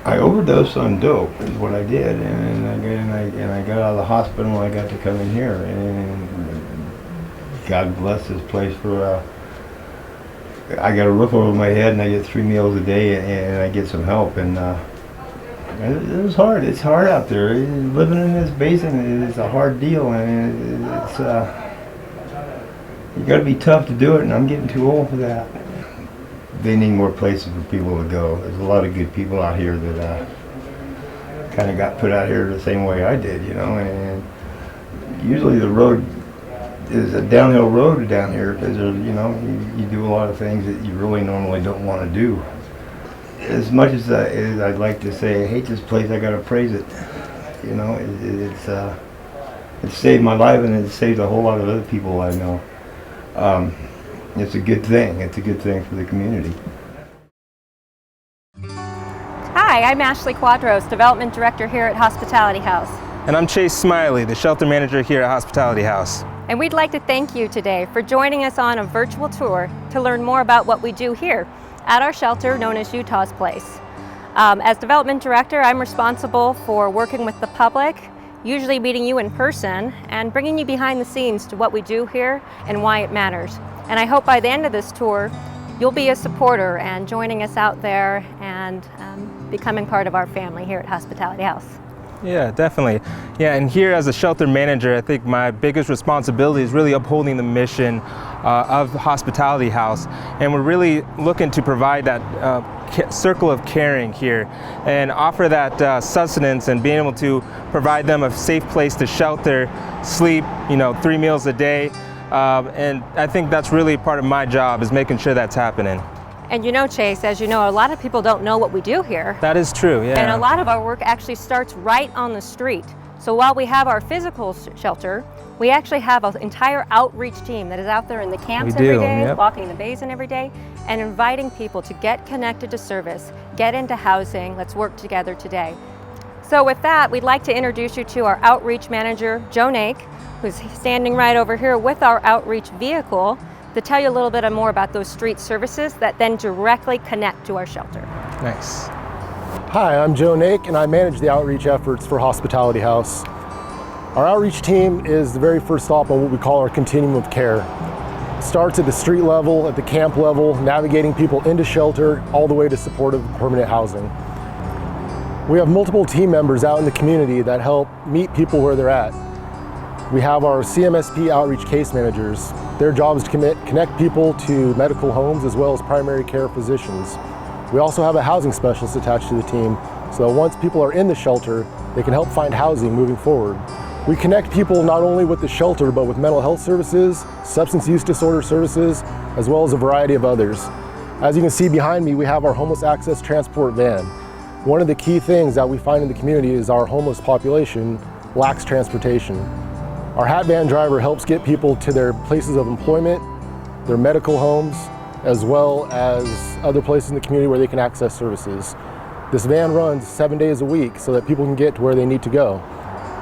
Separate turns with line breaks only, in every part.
I overdosed on dope is what I did, and I got out of the hospital and I got to come in here, and God bless this place for I got a roof over my head and I get 3 meals a day and I get some help, and it was hard. It's hard out there. Living in this basin is a hard deal, and it's you got to be tough to do it, and I'm getting too old for that. They need more places for people to go. There's a lot of good people out here that kind of got put out here the same way I did, and usually the road is a downhill road down here because you do a lot of things that you really normally don't want to do. As much as I'd like to say I hate this place, I gotta praise it. It saved my life, and it saved a whole lot of other people I know. It's a good thing. It's a good thing for the community.
Hi, I'm Ashley Quadros, Development Director here at Hospitality House.
And I'm Chase Smiley, the Shelter Manager here at Hospitality House.
And we'd like to thank you today for joining us on a virtual tour to learn more about what we do here at our shelter known as Utah's Place. As Development Director, I'm responsible for working with the public, usually meeting you in person, and bringing you behind the scenes to what we do here and why it matters. And I hope by the end of this tour, you'll be a supporter and joining us out there and becoming part of our family here at Hospitality House.
Yeah, definitely. Yeah, and here as a shelter manager, I think my biggest responsibility is really upholding the mission of the Hospitality House. And we're really looking to provide that circle of caring here and offer that sustenance and being able to provide them a safe place to shelter, sleep, 3 meals a day. And I think that's really part of my job, is making sure that's happening.
And Chase, as you know, a lot of people don't know what we do here.
That is true, yeah.
And a lot of our work actually starts right on the street. So while we have our physical shelter, we actually have an entire outreach team that is out there in the camps every day,
yep.
Walking the basin every day, and inviting people to get connected to service, get into housing. Let's work together today. So with that, we'd like to introduce you to our outreach manager, Joe Nake, who's standing right over here with our outreach vehicle, to tell you a little bit more about those street services that then directly connect to our shelter.
Nice.
Hi, I'm Joe Nake, and I manage the outreach efforts for Hospitality House. Our outreach team is the very first stop on what we call our continuum of care. It starts at the street level, at the camp level, navigating people into shelter, all the way to supportive permanent housing. We have multiple team members out in the community that help meet people where they're at. We have our CMSP outreach case managers. Their job is to connect people to medical homes as well as primary care physicians. We also have a housing specialist attached to the team, so that once people are in the shelter, they can help find housing moving forward. We connect people not only with the shelter, but with mental health services, substance use disorder services, as well as a variety of others. As you can see behind me, we have our homeless access transport van. One of the key things that we find in the community is our homeless population lacks transportation. Our hat van driver helps get people to their places of employment, their medical homes, as well as other places in the community where they can access services. This van runs 7 days a week so that people can get to where they need to go.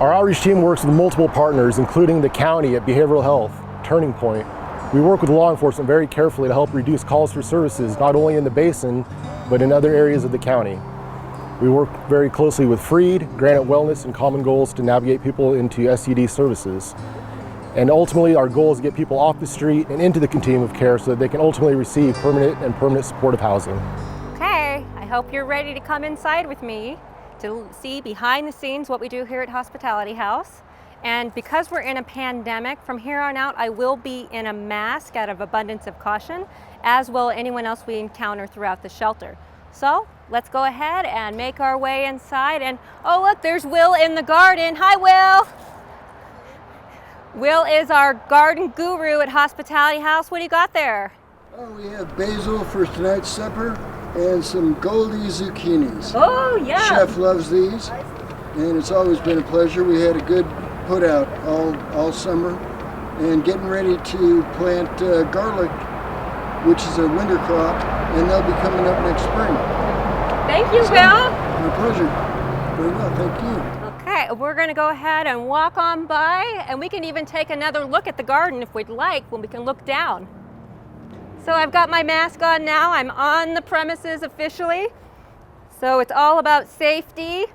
Our outreach team works with multiple partners, including the county at Behavioral Health, Turning Point. We work with law enforcement very carefully to help reduce calls for services, not only in the basin, but in other areas of the county. We work very closely with Freed, Granite Wellness, and Common Goals to navigate people into SED services. And ultimately, our goal is to get people off the street and into the continuum of care so that they can ultimately receive permanent supportive housing.
Okay, I hope you're ready to come inside with me to see behind the scenes what we do here at Hospitality House. And because we're in a pandemic, from here on out, I will be in a mask out of abundance of caution, as will anyone else we encounter throughout the shelter. So let's go ahead and make our way inside. And oh look, there's Will in the garden. Hi, Will. Will is our garden guru at Hospitality House. What do you got there?
Oh, we have basil for tonight's supper and some Goldie zucchinis.
Oh, yeah.
Chef loves these, and it's always been a pleasure. We had a good put out all summer, and getting ready to plant garlic, which is a winter crop, and they'll be coming up next spring.
Thank you, Will.
My pleasure. Very well, thank you.
Okay, we're going to go ahead and walk on by, and we can even take another look at the garden if we'd like, when we can look down. So I've got my mask on now. I'm on the premises officially. So it's all about safety.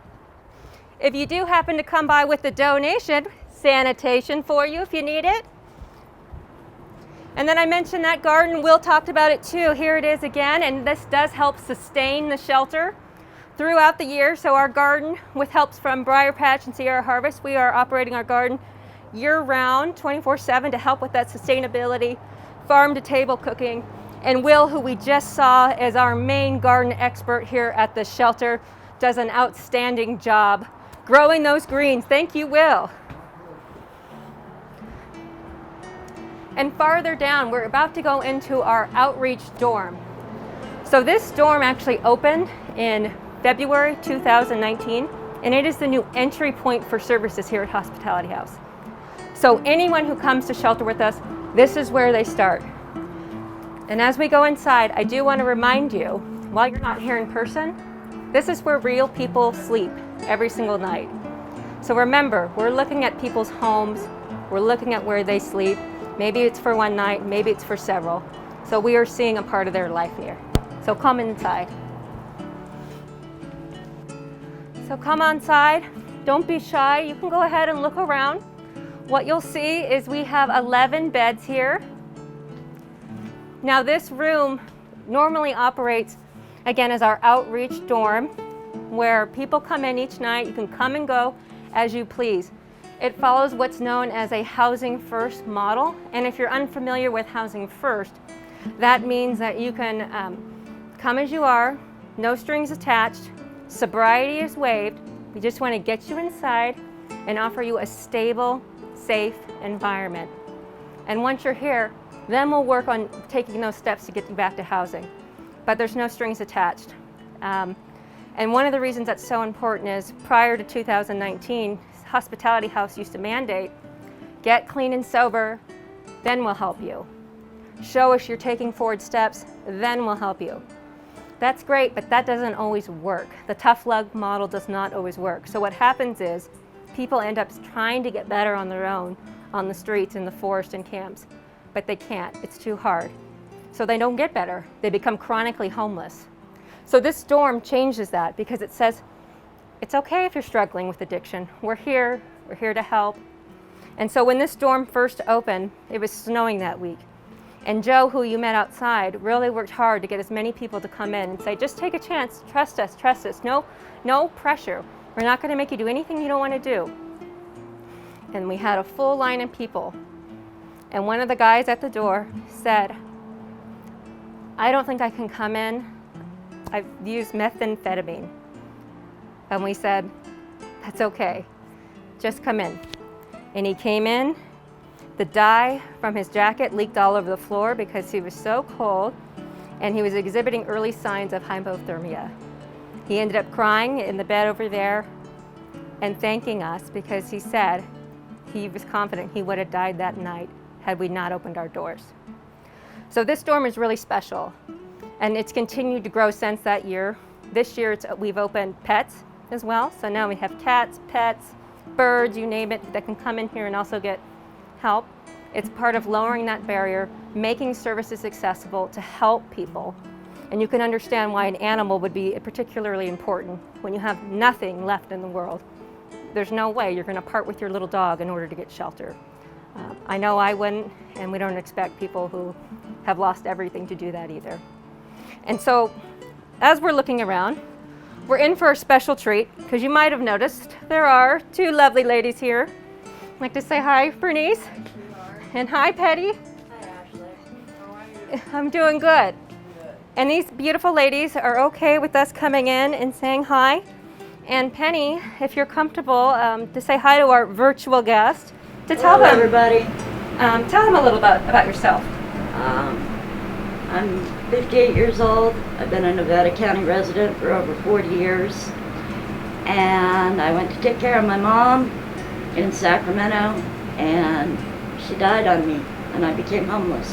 If you do happen to come by with a donation, sanitation for you if you need it. And then I mentioned that garden. Will talked about it too. Here it is again, and this does help sustain the shelter throughout the year. So our garden, with helps from Briar Patch and Sierra Harvest, we are operating our garden year-round, 24/7 to help with that sustainability, farm-to-table cooking. And Will, who we just saw as our main garden expert here at the shelter, does an outstanding job growing those greens. Thank you, Will. And farther down, we're about to go into our outreach dorm. So this dorm actually opened in February 2019, and it is the new entry point for services here at Hospitality House. So anyone who comes to shelter with us, this is where they start. And as we go inside, I do want to remind you, while you're not here in person, this is where real people sleep every single night. So remember, we're looking at people's homes, we're looking at where they sleep. Maybe it's for one night, maybe it's for several. So we are seeing a part of their life here. So come inside. So come inside, don't be shy. You can go ahead and look around. What you'll see is we have 11 beds here. Now this room normally operates, again, as our outreach dorm, where people come in each night. You can come and go as you please. It follows what's known as a housing first model. And if you're unfamiliar with housing first, that means that you can come as you are, no strings attached, sobriety is waived. We just want to get you inside and offer you a stable, safe environment. And once you're here, then we'll work on taking those steps to get you back to housing. But there's no strings attached. And one of the reasons that's so important is prior to 2019, Hospitality House used to mandate, get clean and sober, then we'll help you. Show us you're taking forward steps, then we'll help you. That's great, but that doesn't always work. The tough love model does not always work. So what happens is people end up trying to get better on their own on the streets, in the forest, and camps, but they can't. It's too hard. So they don't get better. They become chronically homeless. So this dorm changes that because it says, it's okay if you're struggling with addiction. We're here to help. And so when this dorm first opened, it was snowing that week. And Joe, who you met outside, really worked hard to get as many people to come in and say, just take a chance, trust us. No pressure. We're not gonna make you do anything you don't wanna do. And we had a full line of people. And one of the guys at the door said, I don't think I can come in. I've used methamphetamine. And we said, that's okay, just come in. And he came in, the dye from his jacket leaked all over the floor because he was so cold, and he was exhibiting early signs of hypothermia. He ended up crying in the bed over there and thanking us because he said he was confident he would have died that night had we not opened our doors. So this dorm is really special, and it's continued to grow since that year. This year we've opened pets as well. So now we have cats, pets, birds, you name it, that can come in here and also get help. It's part of lowering that barrier, making services accessible to help people. And you can understand why an animal would be particularly important when you have nothing left in the world. There's no way you're going to part with your little dog in order to get shelter. I know I wouldn't, and we don't expect people who have lost everything to do that either. And so as we're looking around, we're in for a special treat, because you might have noticed there are two lovely ladies here. I'd like to say hi, Bernice. And hi, Petty.
Hi, Ashley. How are you?
I'm doing good. And these beautiful ladies are okay with us coming in and saying hi. And Penny, if you're comfortable, to say hi to our virtual guest, to tell
Hello,
them,
everybody.
tell them a little about yourself.
I'm 58 years old. I've been a Nevada County resident for over 40 years. And I went to take care of my mom in Sacramento, and she died on me, and I became homeless.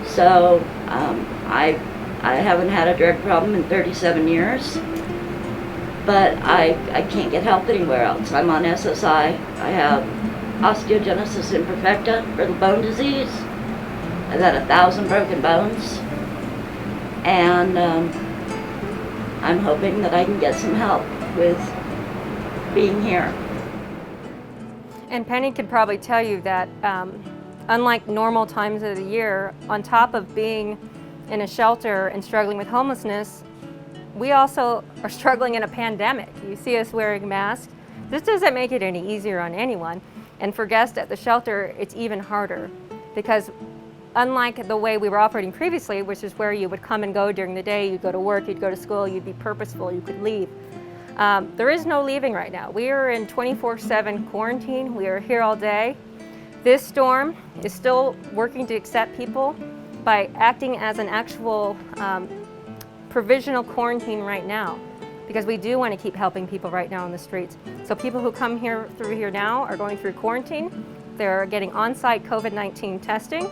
So I haven't had a drug problem in 37 years, but I can't get help anywhere else. I'm on SSI. I have osteogenesis imperfecta for the bone disease. I've had 1,000 broken bones, and I'm hoping that I can get some help with being here.
And Penny could probably tell you that unlike normal times of the year, on top of being in a shelter and struggling with homelessness, we also are struggling in a pandemic. You see us wearing masks. This doesn't make it any easier on anyone. And for guests at the shelter, it's even harder because unlike the way we were operating previously, which is where you would come and go during the day, you'd go to work, you'd go to school, you'd be purposeful, you could leave. There is no leaving right now. We are in 24/7 quarantine. We are here all day. This storm is still working to accept people by acting as an actual provisional quarantine right now, because we do want to keep helping people right now on the streets. So people who come through here now are going through quarantine. They're getting on-site COVID-19 testing,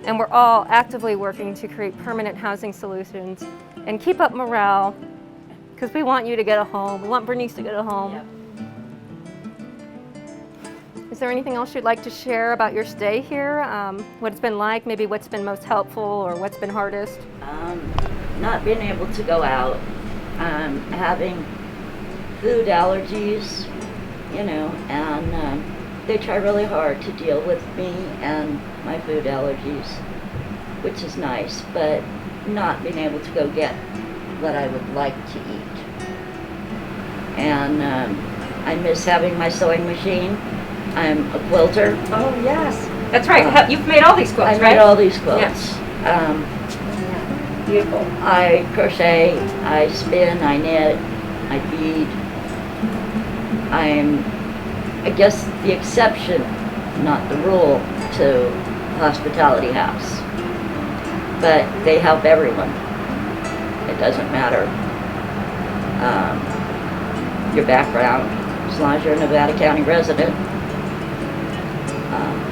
and we're all actively working to create permanent housing solutions and keep up morale, because we want you to get a home. We want Bernice to get a home. Yep. Is there anything else you'd like to share about your stay here? What it's been like, maybe what's been most helpful or what's been hardest?
Not being able to go out, having food allergies, you know, and they try really hard to deal with me and my food allergies, which is nice, but not being able to go get what I would like to eat. And I miss having my sewing machine. I'm a quilter.
Oh yes, that's right. You've made all these quilts,
I
right?
made all these quilts.
Yes. Beautiful.
I crochet, I spin, I knit, I bead. I'm, I guess, the exception, not the rule, to Hospitality House. But they help everyone. It doesn't matter your background, as long as you're a Nevada County resident.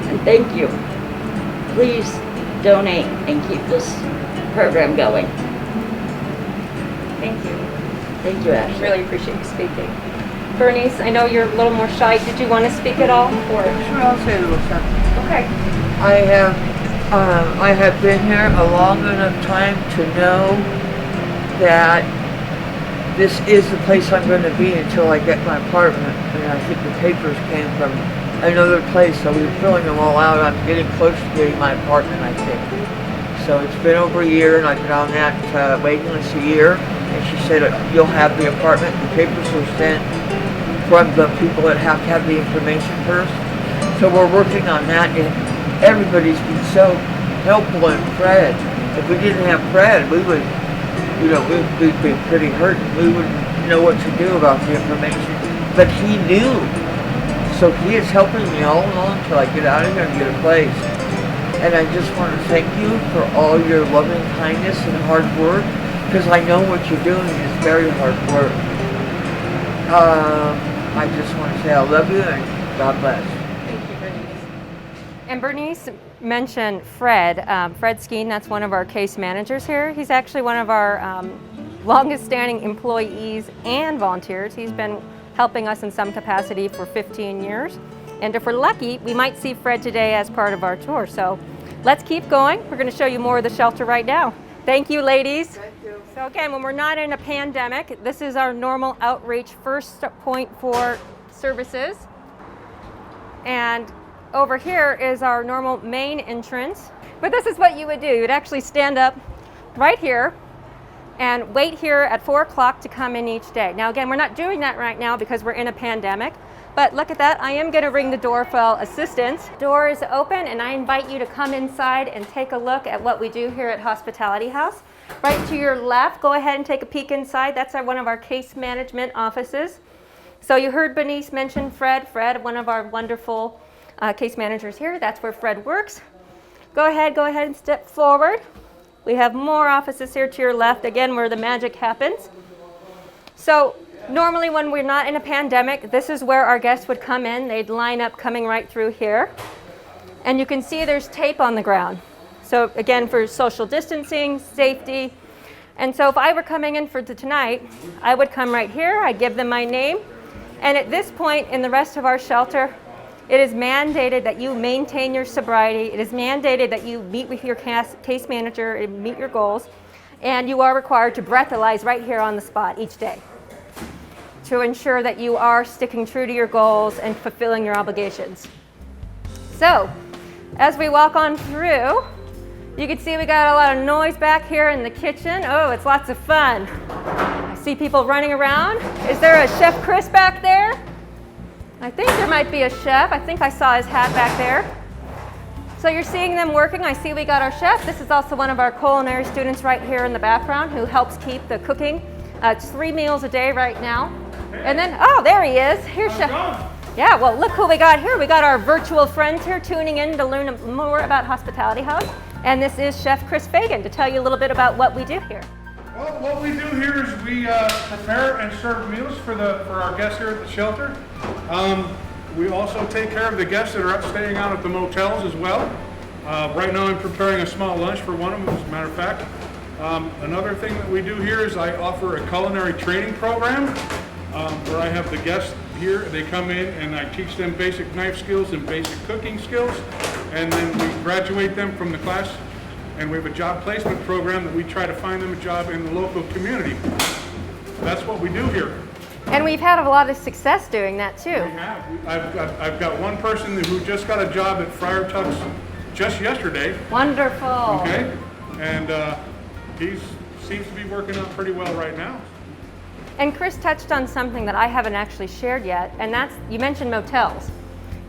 And thank you. Please donate and keep this program going.
Thank you.
Thank you, Ashley.
Really appreciate you speaking. Bernice, I know you're a little more shy. Did you want to speak at all? Or?
Sure, I'll say a little something.
Okay.
I have been here a long enough time to know that this is the place I'm going to be until I get my apartment. And I think the papers came from another place, so we're filling them all out. I'm getting close to getting my apartment, I think. So it's been over a year, and I've been on that waiting list a year. And she said, you'll have the apartment. The papers were sent from the people that have to have the information first. So we're working on that, and everybody's been so helpful. And Fred, if we didn't have Fred, we would, you know, we'd be pretty hurt. We wouldn't know what to do about the information. But he knew. So he is helping me all along until I get out of here and get a place. And I just want to thank you for all your loving kindness and hard work, because I know what you're doing is very hard work. I just want to say I love you and God bless.
Thank you, Bernice. And Bernice mentioned Fred. Fred Skeen, that's one of our case managers here. He's actually one of our longest standing employees and volunteers. He's been helping us in some capacity for 15 years. And if we're lucky, we might see Fred today as part of our tour. So let's keep going. We're going to show you more of the shelter right now. Thank you, ladies.
Thank you.
So again, when we're not in a pandemic, this is our normal outreach first point for services. And over here is our normal main entrance. But this is what you would do. You'd actually stand up right here and wait here at 4 o'clock to come in each day. Now again, we're not doing that right now because we're in a pandemic, but look at that, I am gonna ring the doorbell assistant. Door is open and I invite you to come inside and take a look at what we do here at Hospitality House. Right to your left, go ahead and take a peek inside. That's one of our case management offices. So you heard Bernice mention Fred. Fred, one of our wonderful case managers here. That's where Fred works. Go ahead and step forward. We have more offices here to your left, again, where the magic happens. So normally when we're not in a pandemic, this is where our guests would come in. They'd line up coming right through here. And you can see there's tape on the ground. So again, for social distancing, safety. And so if I were coming in for tonight, I would come right here, I'd give them my name. And at this point in the rest of our shelter, it is mandated that you maintain your sobriety. It is mandated that you meet with your case manager and meet your goals. And you are required to breathalyze right here on the spot each day to ensure that you are sticking true to your goals and fulfilling your obligations. So, as we walk on through, you can see we got a lot of noise back here in the kitchen. Oh, it's lots of fun. I see people running around. Is there a Chef Chris back there? I think there might be a chef. I think I saw his hat back there. So you're seeing them working. I see we got our chef. This is also one of our culinary students right here in the background who helps keep the cooking. It's 3 meals a day right now. And then, oh, there he is. Here's Chef. Yeah, well, look who we got here. We got our virtual friends here tuning in to learn more about Hospitality House. And this is Chef Chris Fagan to tell you a little bit about what we do here.
Well, what we do here is we prepare and serve meals for our guests here at the shelter. We also take care of the guests that are staying out at the motels as well. Right now I'm preparing a small lunch for one of them, as a matter of fact. Another thing that we do here is I offer a culinary training program where I have the guests here. They come in and I teach them basic knife skills and basic cooking skills, and then we graduate them from the class, and we have a job placement program that we try to find them a job in the local community. That's what we do here.
And we've had a lot of success doing that too.
We have. I've got one person who just got a job at Friar Tuck's just yesterday.
Wonderful.
Okay, and he seems to be working out pretty well right now.
And Chris touched on something that I haven't actually shared yet, and that's, you mentioned motels.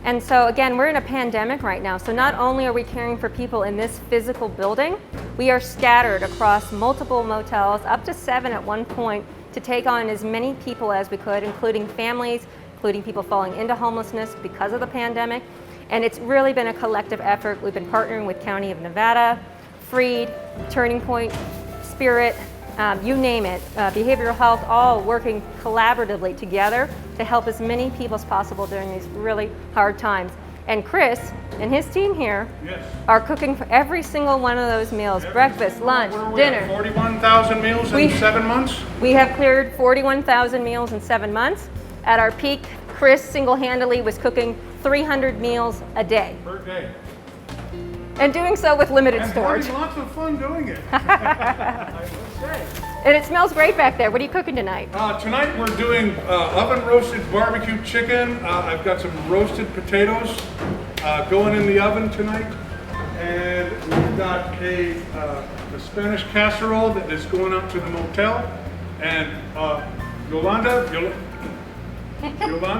And so again, we're in a pandemic right now, so not only are we caring for people in this physical building, we are scattered across multiple motels, up to 7 at one point, to take on as many people as we could, including families, including people falling into homelessness because of the pandemic. And it's really been a collective effort. We've been partnering with County of Nevada, Freed, Turning Point, Spirit, you name it, behavioral health, all working collaboratively together to help as many people as possible during these really hard times. And Chris and his team here are cooking for every single one of those meals, breakfast, lunch, dinner.
41,000 meals in 7 months?
We have cleared 41,000 meals in 7 months. At our peak, Chris single-handedly was cooking 300 meals a day.
Per day.
And doing so with limited storage.
Having lots of fun doing it, I would say.
And it smells great back there. What are you cooking tonight?
Tonight we're doing oven roasted barbecue chicken. I've got some roasted potatoes going in the oven tonight. And we've got a Spanish casserole that is going up to the motel. And Yolanda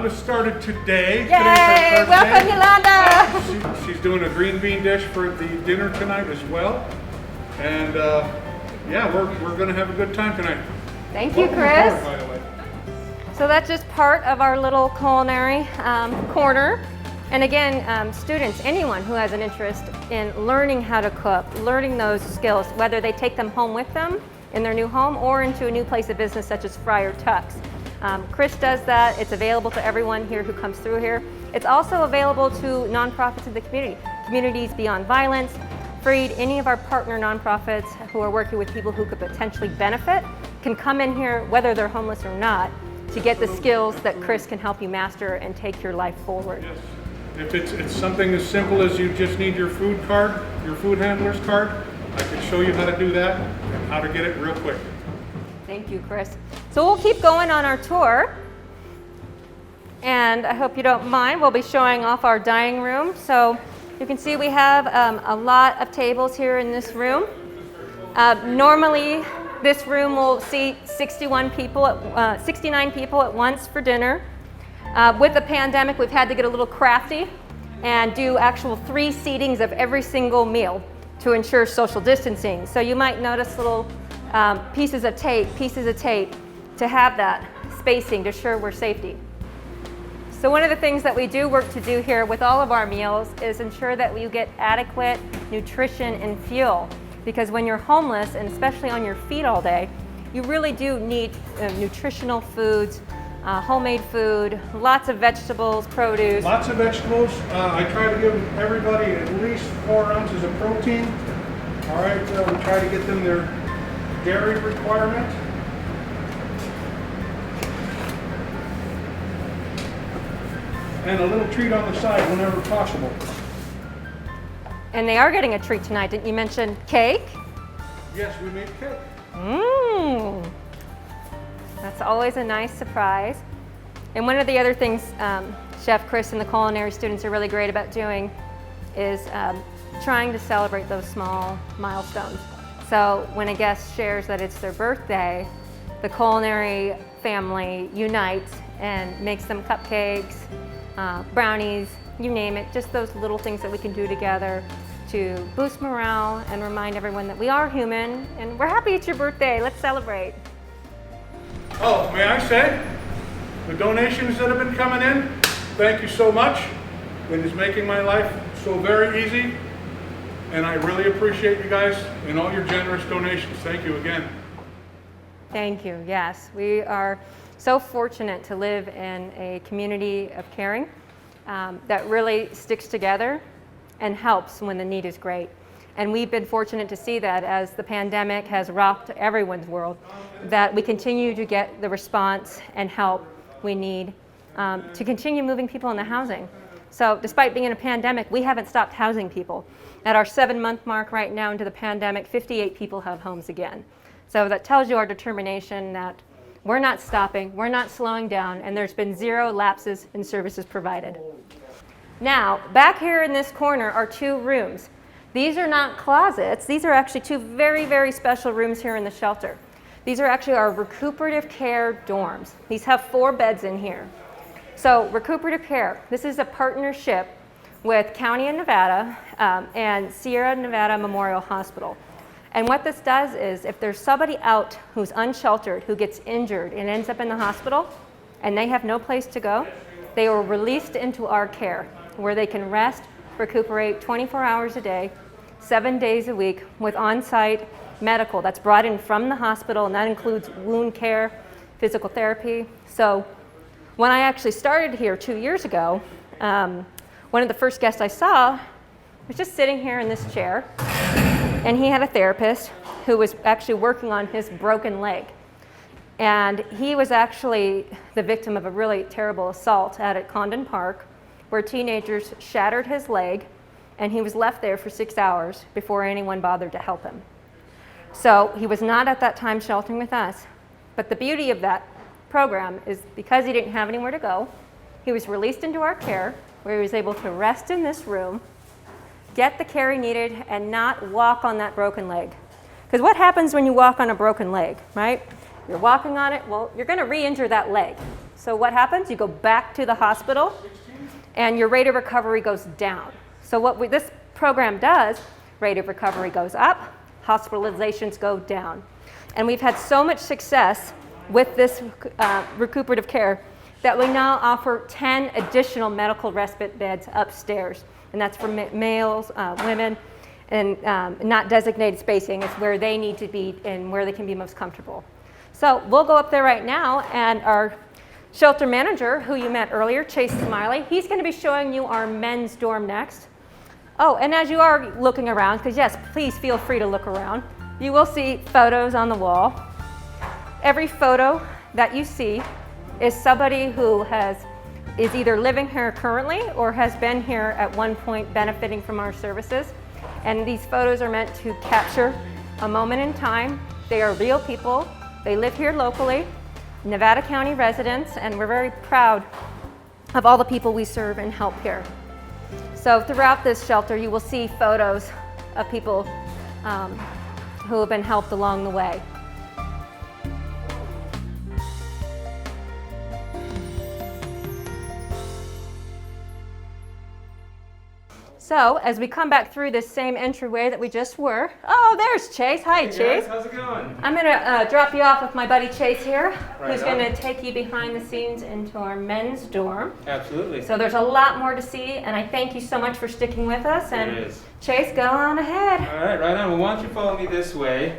started today.
Yay! Welcome, Yolanda!
She's doing a green bean dish for the dinner tonight as well. And yeah, we're going to have a good time tonight.
Thank you, Chris. By the way. So that's just part of our little culinary corner. And again, students, anyone who has an interest in learning how to cook, learning those skills, whether they take them home with them in their new home or into a new place of business such as Friar Tuck's. Chris does that. It's available to everyone here who comes through here. It's also available to nonprofits in the community, Communities Beyond Violence, Freed, any of our partner nonprofits who are working with people who could potentially benefit can come in here, whether they're homeless or not, to get the skills that Chris can help you master and take your life forward.
Yes. If it's something as simple as you just need your food card, your food handler's card, I can show you how to do that and how to get it real quick.
Thank you, Chris. So we'll keep going on our tour. And I hope you don't mind, we'll be showing off our dining room. So you can see we have a lot of tables here in this room. Normally, this room will seat 69 people at once for dinner. With the pandemic, we've had to get a little crafty and do actual 3 seatings of every single meal to ensure social distancing. So you might notice little pieces of tape to have that spacing to ensure we're safety. So one of the things that we do work to do here with all of our meals is ensure that you get adequate nutrition and fuel. Because when you're homeless, and especially on your feet all day, you really do need nutritional foods, homemade food, lots of vegetables, produce.
Lots of vegetables. I try to give everybody at least 4 ounces of protein. All right, we try to get them their dairy requirement. And a little treat on the side whenever possible.
And they are getting a treat tonight. Didn't you mention cake?
Yes, we made cake.
Mmm. That's always a nice surprise. And one of the other things Chef Chris and the culinary students are really great about doing is trying to celebrate those small milestones. So when a guest shares that it's their birthday, the culinary family unites and makes them cupcakes, brownies, you name it, just those little things that we can do together to boost morale and remind everyone that we are human and we're happy it's your birthday. Let's celebrate.
Oh, may I say, the donations that have been coming in, thank you so much. It is making my life so very easy. And I really appreciate you guys and all your generous donations. Thank you again.
Thank you, yes. We are so fortunate to live in a community of caring that really sticks together and helps when the need is great. And we've been fortunate to see that as the pandemic has rocked everyone's world, that we continue to get the response and help we need to continue moving people into housing. So despite being in a pandemic, we haven't stopped housing people. At our 7-month mark right now into the pandemic, 58 people have homes again. So that tells you our determination that we're not stopping, we're not slowing down, and there's been 0 lapses in services provided. Now, back here in this corner are 2 rooms. These are not closets, these are actually 2 very, very special rooms here in the shelter. These are actually our recuperative care dorms. These have 4 beds in here. So recuperative care, this is a partnership with County of Nevada and Sierra Nevada Memorial Hospital. And what this does is if there's somebody out who's unsheltered, who gets injured and ends up in the hospital and they have no place to go, they are released into our care where they can rest, recuperate 24 hours a day, 7 days a week with on-site medical that's brought in from the hospital, and that includes wound care, physical therapy. So when I actually started here 2 years ago, one of the first guests I saw was just sitting here in this chair, and he had a therapist who was actually working on his broken leg. And he was actually the victim of a really terrible assault out at Condon Park, where teenagers shattered his leg, and he was left there for 6 hours before anyone bothered to help him. So he was not at that time sheltering with us. But the beauty of that program is because he didn't have anywhere to go, he was released into our care, where he was able to rest in this room, get the care he needed, and not walk on that broken leg. Because what happens when you walk on a broken leg, right? You're walking on it, well, you're gonna re-injure that leg. So what happens? You go back to the hospital, and your rate of recovery goes down. So what this program does, rate of recovery goes up, hospitalizations go down. And we've had so much success with this recuperative care that we now offer 10 additional medical respite beds upstairs. And that's for males, women, and not designated spacing. It's where they need to be and where they can be most comfortable. So we'll go up there right now, and our shelter manager, who you met earlier, Chase Smiley, he's going to be showing you our men's dorm next. Oh, and as you are looking around, because yes, please feel free to look around, you will see photos on the wall. Every photo that you see is somebody who is either living here currently or has been here at one point benefiting from our services. And these photos are meant to capture a moment in time. They are real people. They live here locally, Nevada County residents, and we're very proud of all the people we serve and help here. So throughout this shelter, you will see photos of people who have been helped along the way. So as we come back through this same entryway that we just were, oh, there's Chase. Hi, Chase.
Hey guys, how's it going?
I'm gonna drop you off with my buddy Chase here,
Right
who's
on.
gonna take you behind the scenes into our men's dorm.
Absolutely.
So there's a lot more to see, and I thank you so much for sticking with us. And
There is.
Chase, go on ahead.
All right, right on. Well, why don't you follow me this way?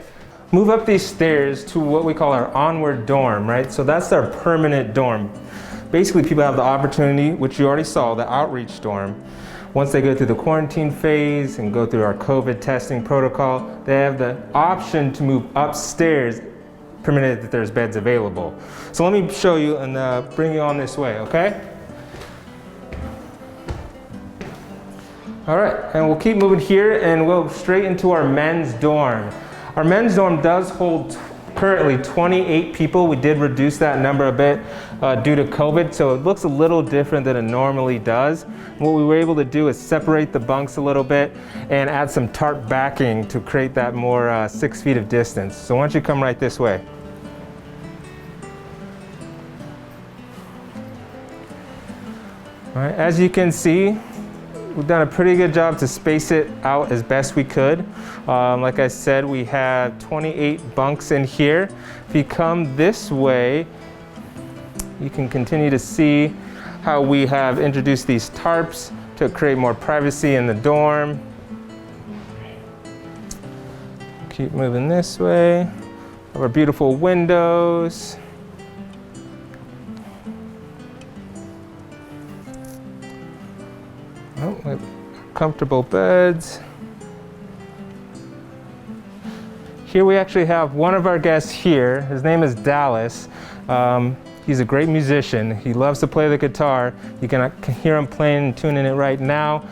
Move up these stairs to what we call our onward dorm, right? So that's our permanent dorm. Basically, people have the opportunity, which you already saw, the outreach dorm. Once they go through the quarantine phase and go through our COVID testing protocol, they have the option to move upstairs, permitted that there's beds available. So let me show you and bring you on this way, okay? All right, and we'll keep moving here and we'll straight into our men's dorm. Our men's dorm does hold currently 28 people. We did reduce that number a bit due to COVID, so it looks a little different than it normally does. What we were able to do is separate the bunks a little bit and add some tarp backing to create that more 6 feet of distance. So why don't you come right this way. All right, as you can see, we've done a pretty good job to space it out as best we could. Like I said, we have 28 bunks in here. If you come this way, you can continue to see how we have introduced these tarps to create more privacy in the dorm. Keep moving this way. Our beautiful windows. Oh, we have comfortable beds. Here we actually have one of our guests here. His name is Dallas. He's a great musician. He loves to play the guitar. You can hear him playing and tuning it right now.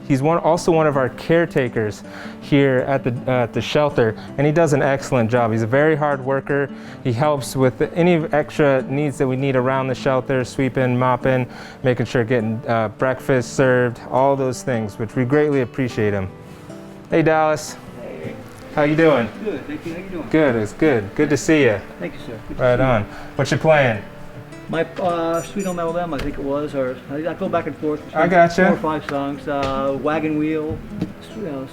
He's also one of our caretakers here at the shelter, and he does an excellent job. He's a very hard worker. He helps with any extra needs that we need around the shelter, sweeping, mopping, making sure getting breakfast served, all those things, which we greatly appreciate him. Hey, Dallas.
Hey.
How you doing?
Good, thank you. How you doing?
Good, it's good. Good to see you.
Thank you, sir. Good to
Right
see you.
on. What you playing?
My Sweet Home Alabama, I think it was, or I go back and forth.
I gotcha.
4 or 5 songs. Wagon Wheel,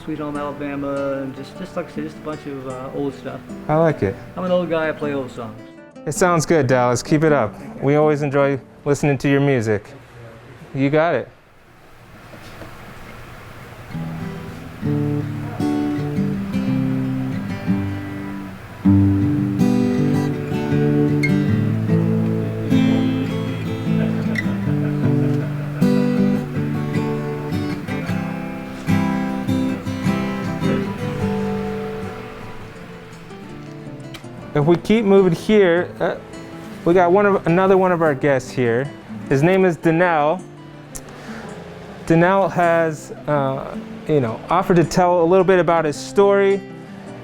Sweet Home Alabama, and just like I said, just a bunch of old stuff.
I like it.
I'm an old guy, I play old songs.
It sounds good, Dallas. Keep it up. We always enjoy listening to your music. You got it. If we keep moving here, we got another one of our guests here. His name is Danelle. Danelle has, offered to tell a little bit about his story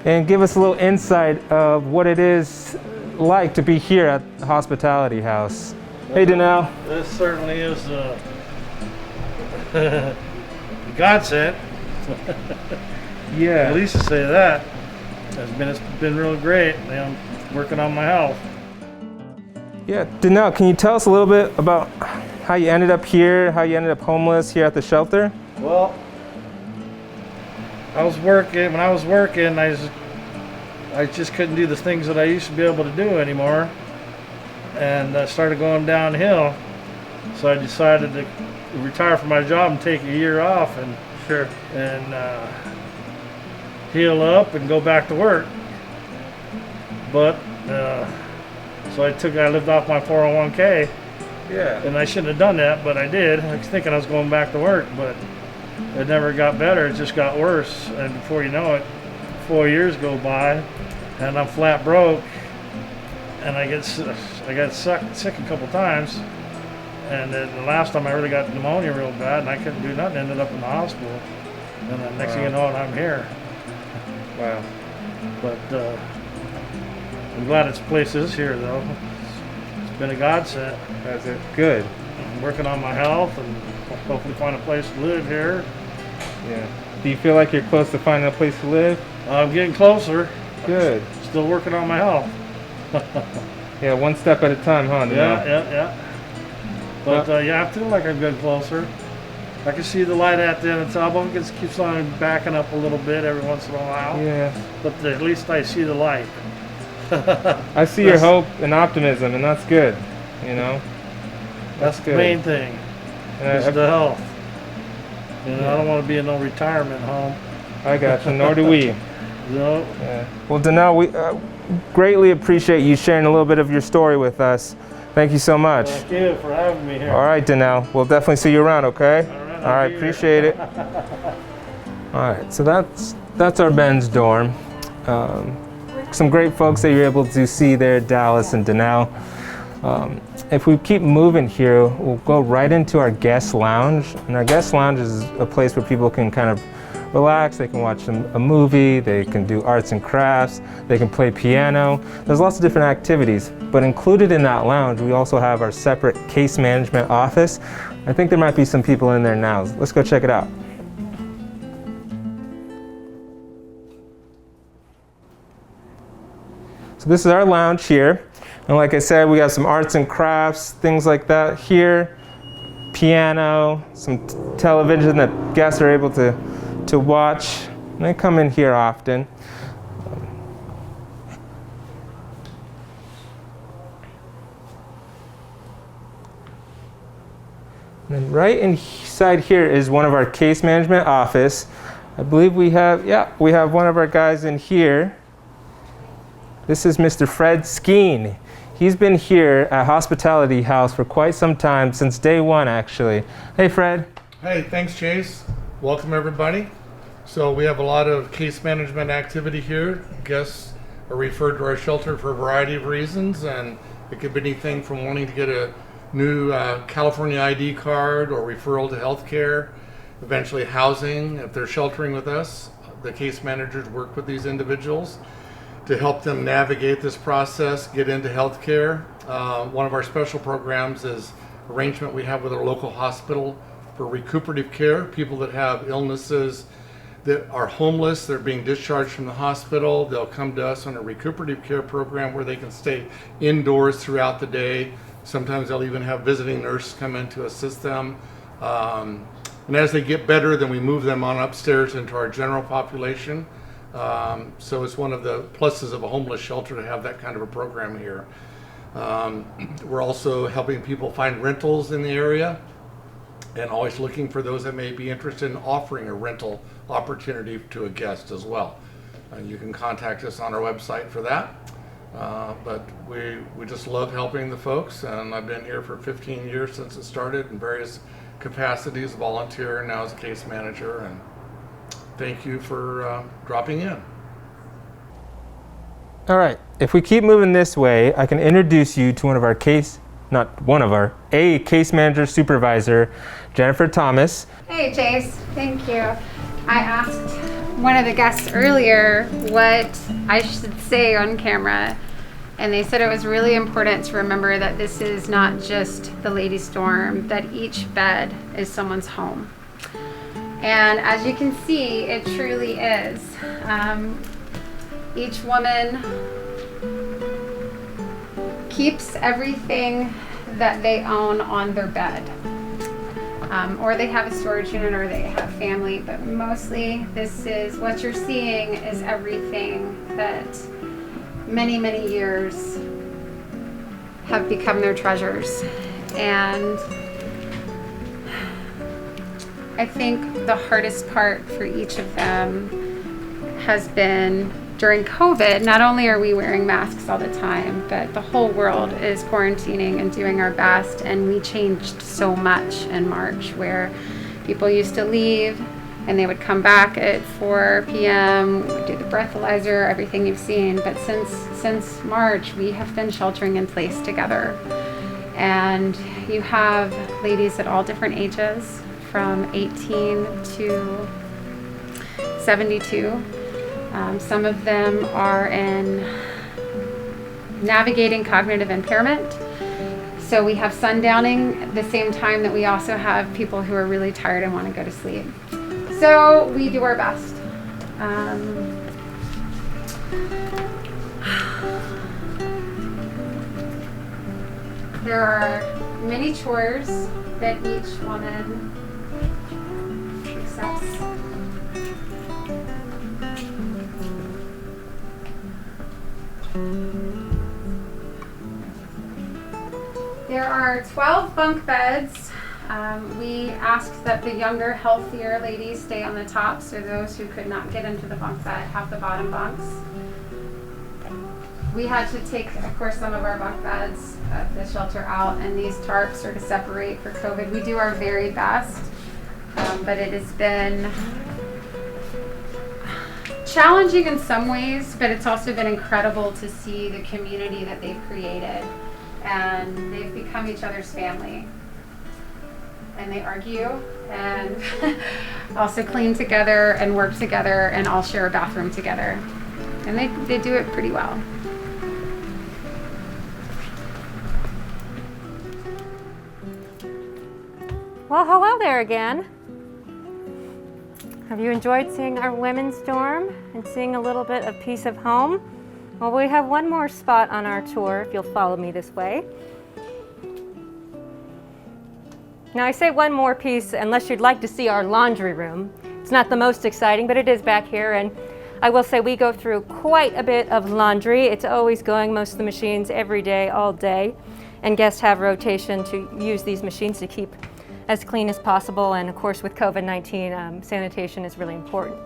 and give us a little insight of what it is like to be here at the Hospitality House. Hey, Danelle.
This certainly is godsend.
Yeah.
At least to say that. It's been real great. I'm working on my health.
Yeah, Danelle, can you tell us a little bit about how you ended up here, how you ended up homeless here at the shelter?
Well, when I was working, I just couldn't do the things that I used to be able to do anymore. And I started going downhill. So I decided to retire from my job and take a year off and heal up and go back to work. But so I lived off my 401k.
Yeah.
And I shouldn't have done that, but I did. I was thinking I was going back to work, but it never got better. It just got worse. And before you know it, 4 years go by, and I'm flat broke. And I got sick a couple times. And then the last time I really got pneumonia real bad, and I couldn't do nothing. Ended up in the hospital. And the next thing you know, I'm here.
Wow.
But I'm glad this place is here, though. It's been a godsend.
That's it. Good.
I'm working on my health and hopefully find a place to live here.
Yeah. Do you feel like you're close to finding a place to live?
I'm getting closer.
Good.
Still working on my health.
Yeah, one step at a time, huh?
Yeah. But I feel like I'm getting closer. I can see the light at the end of the tunnel. It keeps on backing up a little bit every once in a while.
Yeah.
But at least I see the light.
I see your hope and optimism, and that's good. You know.
That's the main thing. Is the health. I don't want to be in no retirement home.
I got you. Nor do we.
No.
Yeah. Well, Danelle, we greatly appreciate you sharing a little bit of your story with us. Thank you so much.
Thank you for having me here.
All right, Danelle. We'll definitely see you around, okay? All right, appreciate it. All right, so that's our men's dorm. Some great folks that you're able to see there, Dallas and Danelle. If we keep moving here, we'll go right into our guest lounge. And our guest lounge is a place where people can kind of relax, they can watch a movie, they can do arts and crafts, they can play piano. There's lots of different activities, but included in that lounge, we also have our separate case management office. I think there might be some people in there now. Let's go check it out. So this is our lounge here. And like I said, we got some arts and crafts, things like that here. Piano, some television that guests are able to watch. And they come in here often. And then right inside here is one of our case management office. I believe we have one of our guys in here. This is Mr. Fred Skeen. He's been here at Hospitality House for quite some time, since day one actually. Hey Fred.
Hey, thanks Chase. Welcome everybody. So we have a lot of case management activity here. Guests are referred to our shelter for a variety of reasons, and it could be anything from wanting to get a new California ID card or referral to healthcare, eventually housing. If they're sheltering with us, the case managers work with these individuals to help them navigate this process, get into healthcare. One of our special programs is arrangement we have with our local hospital for recuperative care, people that have illnesses that are homeless, they're being discharged from the hospital, they'll come to us on a recuperative care program where they can stay indoors throughout the day. Sometimes they'll even have visiting nurses come in to assist them. And as they get better, then we move them on upstairs into our general population. So it's one of the pluses of a homeless shelter to have that kind of a program here. We're also helping people find rentals in the area and always looking for those that may be interested in offering a rental opportunity to a guest as well. You can contact us on our website for that. But we just love helping the folks, and I've been here for 15 years since it started in various capacities, volunteer and now as a case manager. And thank you for dropping in.
All right, if we keep moving this way, I can introduce you to a case manager supervisor, Jennifer Thomas.
Hey Chase, thank you. I asked one of the guests earlier what I should say on camera, and they said it was really important to remember that this is not just the ladies' dorm, that each bed is someone's home. And as you can see, it truly is. Each woman keeps everything that they own on their bed. Or they have a storage unit, or they have family, but mostly this is what you're seeing is everything that many, many years have become their treasures. And I think the hardest part for each of them has been during COVID. Not only are we wearing masks all the time, but the whole world is quarantining and doing our best. And we changed so much in March, where people used to leave and they would come back at 4 p.m., we would do the breathalyzer, everything you've seen. But since March, we have been sheltering in place together. And you have ladies at all different ages, from 18 to 72. Some of them are in navigating cognitive impairment. So we have sundowning at the same time that we also have people who are really tired and want to go to sleep. So we do our best. There are many chores that each woman accepts. There are 12 bunk beds. We asked that the younger, healthier ladies stay on the top, so those who could not get into the bunk bed have the bottom bunks. We had to take, of course, some of our bunk beds of the shelter out, and these tarps are to separate for COVID. We do our very best, but it has been challenging in some ways, but it's also been incredible to see the community that they've created, and they've become each other's family. and they argue and also clean together and work together and all share a bathroom together. And they do it pretty well.
Well, hello there again. Have you enjoyed seeing our women's dorm and seeing a little bit of piece of home? Well, we have one more spot on our tour if you'll follow me this way. Now I say one more piece unless you'd like to see our laundry room. It's not the most exciting, but it is back here, and I will say we go through quite a bit of laundry. It's always going, most of the machines every day, all day, and guests have rotation to use these machines to keep as clean as possible, and of course with COVID-19, sanitation is really important.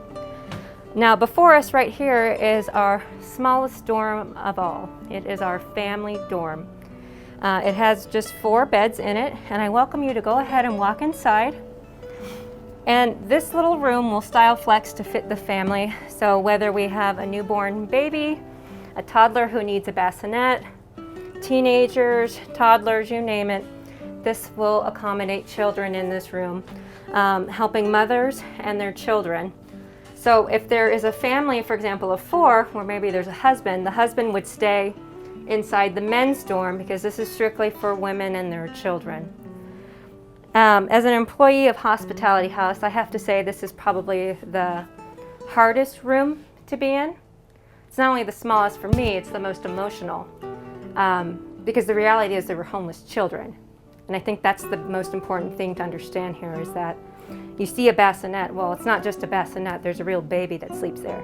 Now before us right here is our smallest dorm of all. It is our family dorm. It has just 4 beds in it, and I welcome you to go ahead and walk inside. And this little room will style flex to fit the family. So whether we have a newborn baby, a toddler who needs a bassinet, teenagers, toddlers, you name it, this will accommodate children in this room, helping mothers and their children. So if there is a family, for example, of 4, where maybe there's a husband, the husband would stay inside the men's dorm because this is strictly for women and their children. As an employee of Hospitality House, I have to say this is probably the hardest room to be in. It's not only the smallest for me, it's the most emotional, because the reality is there were homeless children. And I think that's the most important thing to understand here is that you see a bassinet, well, it's not just a bassinet, there's a real baby that sleeps there.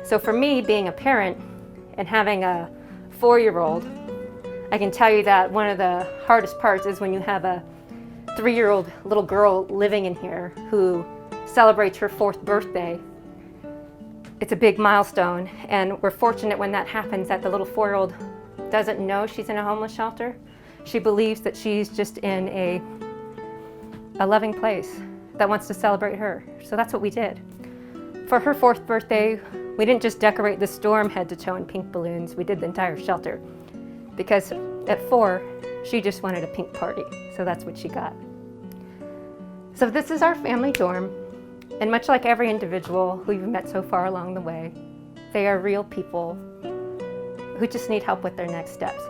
So for me, being a parent and having a 4-year-old, I can tell you that one of the hardest parts is when you have a 3-year-old little girl living in here who celebrates her 4th birthday. It's a big milestone, and we're fortunate when that happens that the little 4-year-old doesn't know she's in a homeless shelter. She believes that she's just in a loving place that wants to celebrate her. So that's what we did. For her 4th birthday, we didn't just decorate this dorm head to toe in pink balloons, we did the entire shelter. Because at 4, she just wanted a pink party, so that's what she got. So this is our family dorm, and much like every individual who you've met so far along the way, they are real people who just need help with their next steps.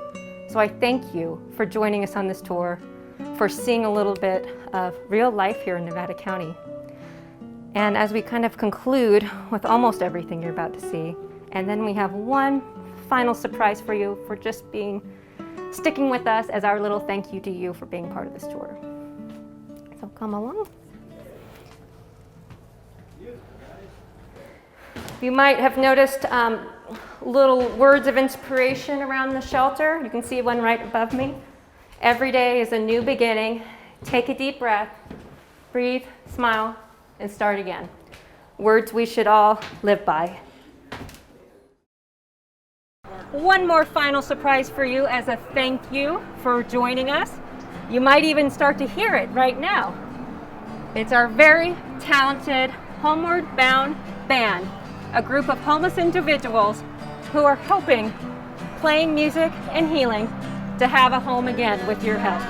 So I thank you for joining us on this tour, for seeing a little bit of real life here in Nevada County. And as we kind of conclude with almost everything you're about to see, and then we have one final surprise for you for just sticking with us as our little thank you to you for being part of this tour. So come along. You might have noticed little words of inspiration around the shelter. You can see one right above me. Every day is a new beginning. Take a deep breath, breathe, smile, and start again. Words we should all live by. One more final surprise for you as a thank you for joining us. You might even start to hear it right now. It's our very talented Homeward Bound Band, a group of homeless individuals who are hoping, playing music and healing, to have a home again with your help.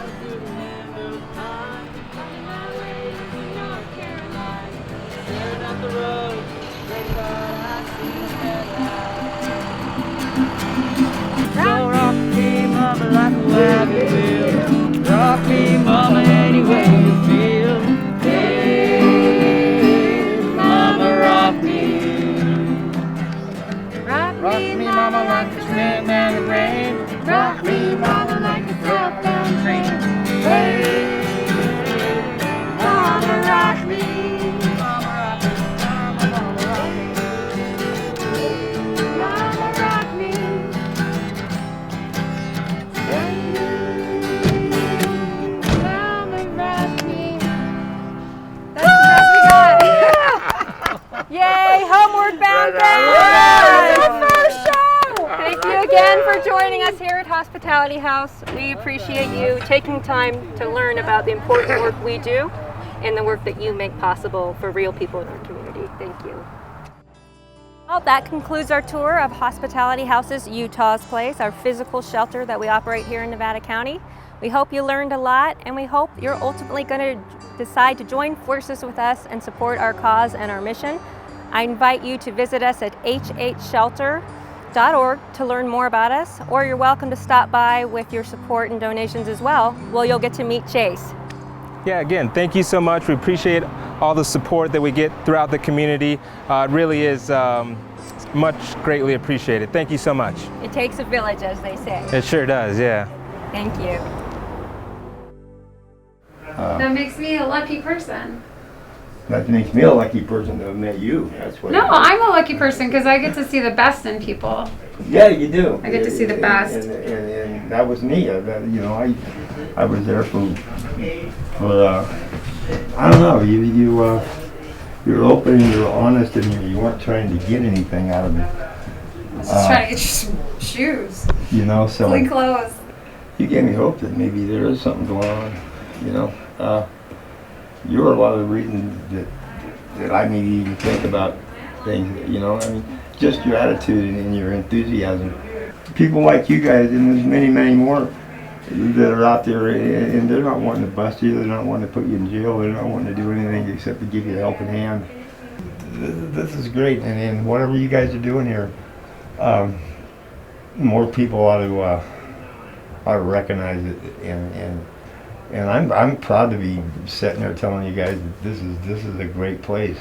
Rock me, mama, like a wagon wheel. Rock me, mama, any way you feel. Hey, mama, rock me. Rock me, mama, like a wind and the rain. Rock me, mama, like a southbound train. Hey, mama, rock me. Mama, rock me. Mama, rock me. Mama, rock me.
Yay, Homeward Bound Band! It's our first show! Thank you again for joining us here at Hospitality House. We appreciate you taking time to learn about the important work we do and the work that you make possible for real people in our community. Thank you. Well, that concludes our tour of Hospitality House's Utah's Place, our physical shelter that we operate here in Nevada County. We hope you learned a lot, and we hope you're ultimately going to decide to join forces with us and support our cause and our mission. I invite you to visit us at hhshelter.org to learn more about us, or you're welcome to stop by with your support and donations as well. Well, you'll get to meet Chase.
Yeah, again, thank you so much. We appreciate all the support that we get throughout the community. It really is much greatly appreciated. Thank you so much.
It takes a village, as they say.
It sure does, yeah.
Thank you.
That makes me a lucky person.
That makes me a lucky person to have met you. That's what.
No, I'm a lucky person because I get to see the best in people.
Yeah, you do.
I get to see the best.
And that was me. I was there for I don't know. You're open and you're honest and you weren't trying to get anything out of it.
Just trying to get you some shoes.
So
Clean clothes.
You gave me hope that maybe there is something going on. You're a lot of the reasons that I maybe even think about things. Just your attitude and your enthusiasm. People like you guys, and there's many, many more that are out there, and they're not wanting to bust you, they're not wanting to put you in jail, they're not wanting to do anything except to give you a helping hand. This is great, and whatever you guys are doing here, more people ought to recognize it, and I'm proud to be sitting there telling you guys that this is a great place.